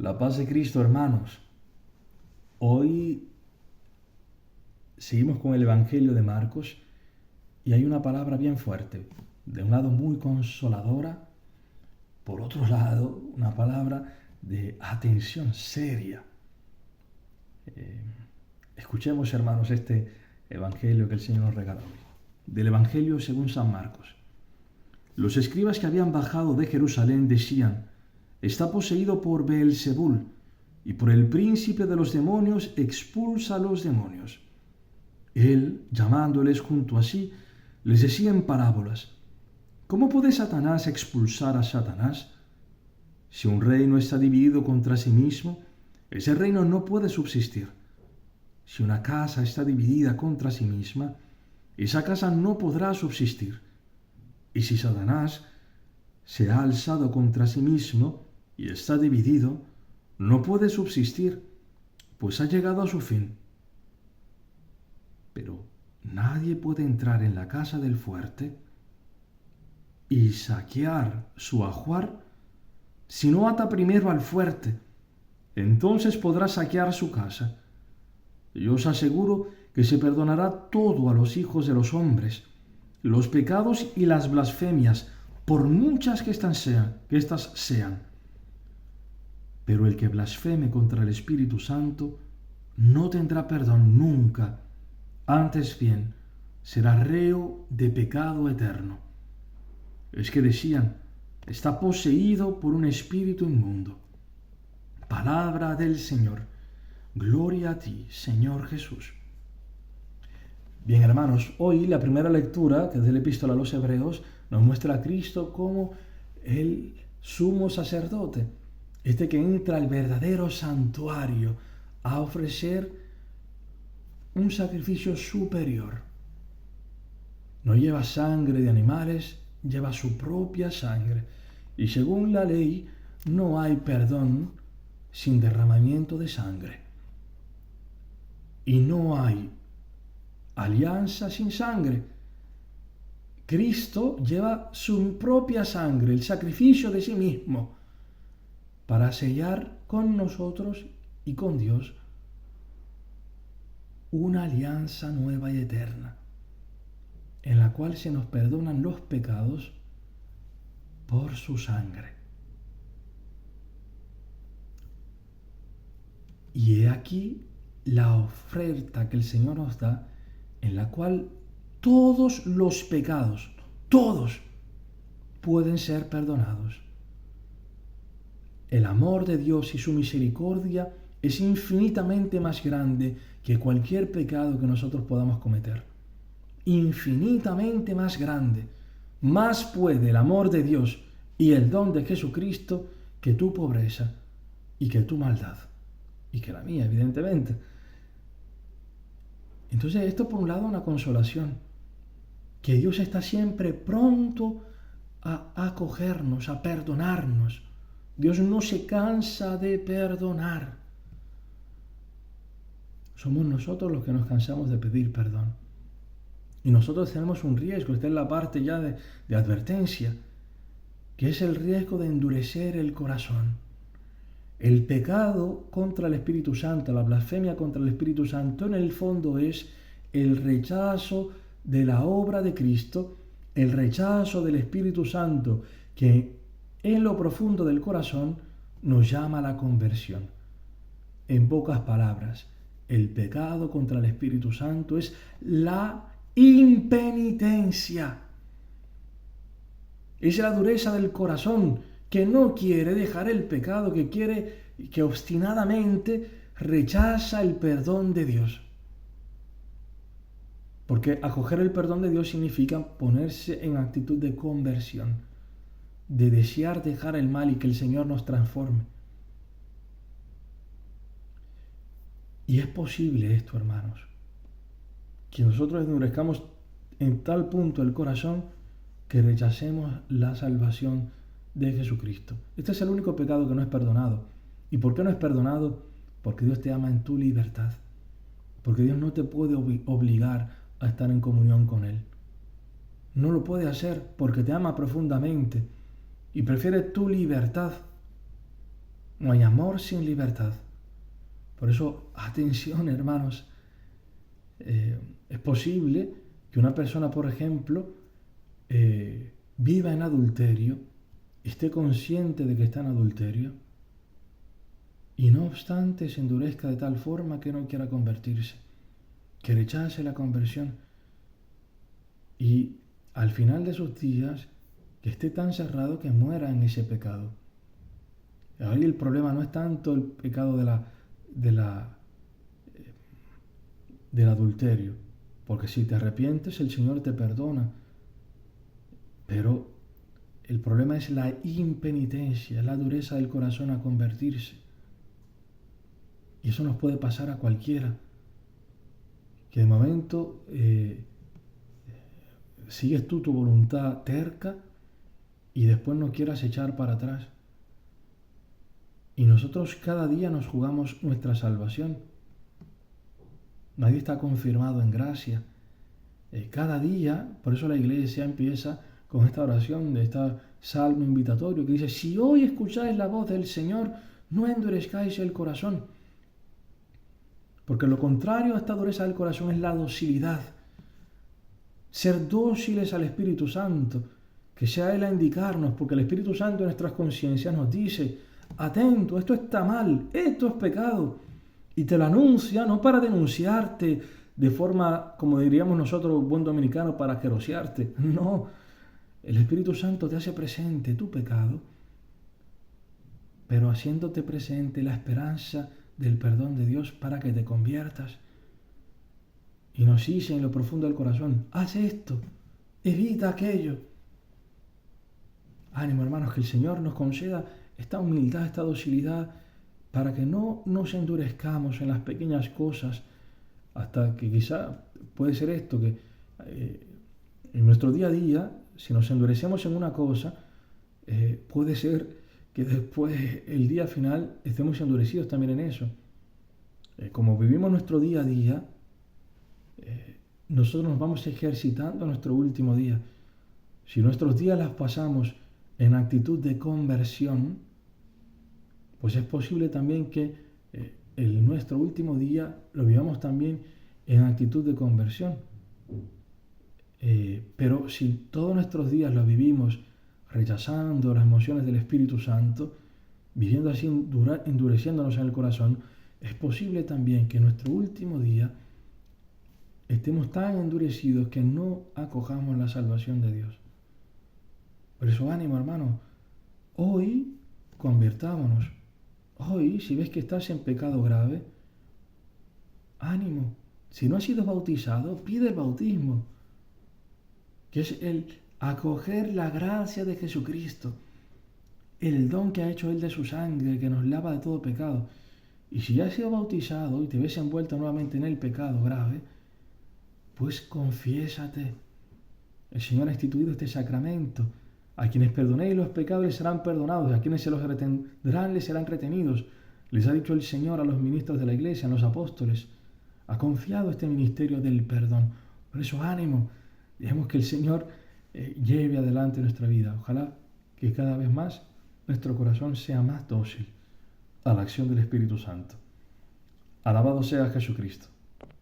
La paz de Cristo, hermanos. Hoy seguimos con el Evangelio de Marcos y hay una palabra bien fuerte. De un lado muy consoladora, por otro lado una palabra de atención seria. Escuchemos, hermanos, este Evangelio que el Señor nos regala hoy. Del Evangelio según San Marcos. Los escribas que habían bajado de Jerusalén decían: está poseído por Beelzebul, y por el príncipe de los demonios expulsa a los demonios. Él, llamándoles junto a sí, les decía en parábolas: ¿cómo puede Satanás expulsar a Satanás? Si un reino está dividido contra sí mismo, ese reino no puede subsistir. Si una casa está dividida contra sí misma, esa casa no podrá subsistir. Y si Satanás se ha alzado contra sí mismo y está dividido, no puede subsistir, pues ha llegado a su fin. Pero nadie puede entrar en la casa del fuerte y saquear su ajuar si no ata primero al fuerte. Entonces podrá saquear su casa. Yo os aseguro que se perdonará todo a los hijos de los hombres, los pecados y las blasfemias, por muchas que éstas sean. Pero el que blasfeme contra el Espíritu Santo no tendrá perdón nunca, antes bien será reo de pecado eterno. Es que decían: está poseído por un espíritu inmundo. Palabra del Señor. Gloria a ti, Señor Jesús. Bien, hermanos, hoy la primera lectura, que es de la Epístola a los Hebreos, nos muestra a Cristo como el sumo sacerdote, este que entra al verdadero santuario a ofrecer un sacrificio superior. No lleva sangre de animales, lleva su propia sangre. Y según la ley, no hay perdón sin derramamiento de sangre. Y no hay alianza sin sangre. Cristo lleva su propia sangre, el sacrificio de sí mismo, para sellar con nosotros y con Dios una alianza nueva y eterna, en la cual se nos perdonan los pecados por su sangre. Y he aquí la oferta que el Señor nos da, en la cual todos los pecados, todos, pueden ser perdonados. El amor de Dios y su misericordia es infinitamente más grande que cualquier pecado que nosotros podamos cometer. Infinitamente más grande. Más puede el amor de Dios y el don de Jesucristo que tu pobreza y que tu maldad. Y que la mía, evidentemente. Entonces, esto por un lado una consolación. Que Dios está siempre pronto a acogernos, a perdonarnos. Dios no se cansa de perdonar. Somos nosotros los que nos cansamos de pedir perdón. Y nosotros tenemos un riesgo, esta es la parte ya de advertencia, que es el riesgo de endurecer el corazón. El pecado contra el Espíritu Santo, la blasfemia contra el Espíritu Santo, en el fondo es el rechazo de la obra de Cristo, el rechazo del Espíritu Santo, que en lo profundo del corazón nos llama a la conversión. En pocas palabras, el pecado contra el Espíritu Santo es la impenitencia. Es la dureza del corazón que no quiere dejar el pecado, que obstinadamente rechaza el perdón de Dios. Porque acoger el perdón de Dios significa ponerse en actitud de conversión, de desear dejar el mal y que el Señor nos transforme. Y es posible esto, hermanos, que nosotros endurezcamos en tal punto el corazón que rechacemos la salvación de Jesucristo. Este es el único pecado que no es perdonado. ¿Y por qué no es perdonado? Porque Dios te ama en tu libertad. Porque Dios no te puede obligar a estar en comunión con Él. No lo puede hacer porque te ama profundamente y prefiere tu libertad. No hay amor sin libertad. Por eso, atención, hermanos. Es posible que una persona, por ejemplo, viva en adulterio, esté consciente de que está en adulterio, y no obstante se endurezca de tal forma que no quiera convertirse, que rechace la conversión, y al final de sus días que esté tan cerrado que muera en ese pecado. Ahí el problema no es tanto el pecado del adulterio, porque si te arrepientes el Señor te perdona, pero el problema es la impenitencia, la dureza del corazón a convertirse. Y eso nos puede pasar a cualquiera, que de momento sigues tú tu voluntad terca y después no quieras echar para atrás. Y nosotros cada día nos jugamos nuestra salvación. Nadie está confirmado en gracia. Cada día, por eso la iglesia empieza con esta oración de este salmo invitatorio que dice: si hoy escucháis la voz del Señor, no endurezcáis el corazón. Porque lo contrario a esta dureza del corazón es la docilidad. Ser dóciles al Espíritu Santo, que sea Él a indicarnos, porque el Espíritu Santo en nuestras conciencias nos dice: atento, esto está mal, esto es pecado. Y te lo anuncia no para denunciarte de forma, como diríamos nosotros, buen dominicano, para querosearte. No, el Espíritu Santo te hace presente tu pecado, pero haciéndote presente la esperanza del perdón de Dios para que te conviertas. Y nos dice en lo profundo del corazón: haz esto, evita aquello. Ánimo, hermanos, que el Señor nos conceda esta humildad, esta docilidad, para que no nos endurezcamos en las pequeñas cosas, hasta que quizá puede ser esto, que en nuestro día a día, si nos endurecemos en una cosa, puede ser que después, el día final, estemos endurecidos también en eso. Como vivimos nuestro día a día, nosotros nos vamos ejercitando nuestro último día. Si nuestros días las pasamos en actitud de conversión, pues es posible también que nuestro último día lo vivamos también en actitud de conversión. Pero si todos nuestros días los vivimos rechazando las emociones del Espíritu Santo, viviendo así, endureciéndonos en el corazón, es posible también que en nuestro último día estemos tan endurecidos que no acojamos la salvación de Dios. Por eso, ánimo, hermano, hoy convirtámonos. Hoy, si ves que estás en pecado grave, ánimo. Si no has sido bautizado, pide el bautismo, que es el acoger la gracia de Jesucristo, el don que ha hecho Él de su sangre, que nos lava de todo pecado. Y si ya has sido bautizado y te ves envuelto nuevamente en el pecado grave, pues confiésate. El Señor ha instituido este sacramento. A quienes perdonéis los pecados les serán perdonados, a quienes se los retendrán les serán retenidos. Les ha dicho el Señor a los ministros de la Iglesia, a los apóstoles. Ha confiado este ministerio del perdón. Por eso, ánimo. Dejemos que el Señor lleve adelante nuestra vida. Ojalá que cada vez más nuestro corazón sea más dócil a la acción del Espíritu Santo. Alabado sea Jesucristo.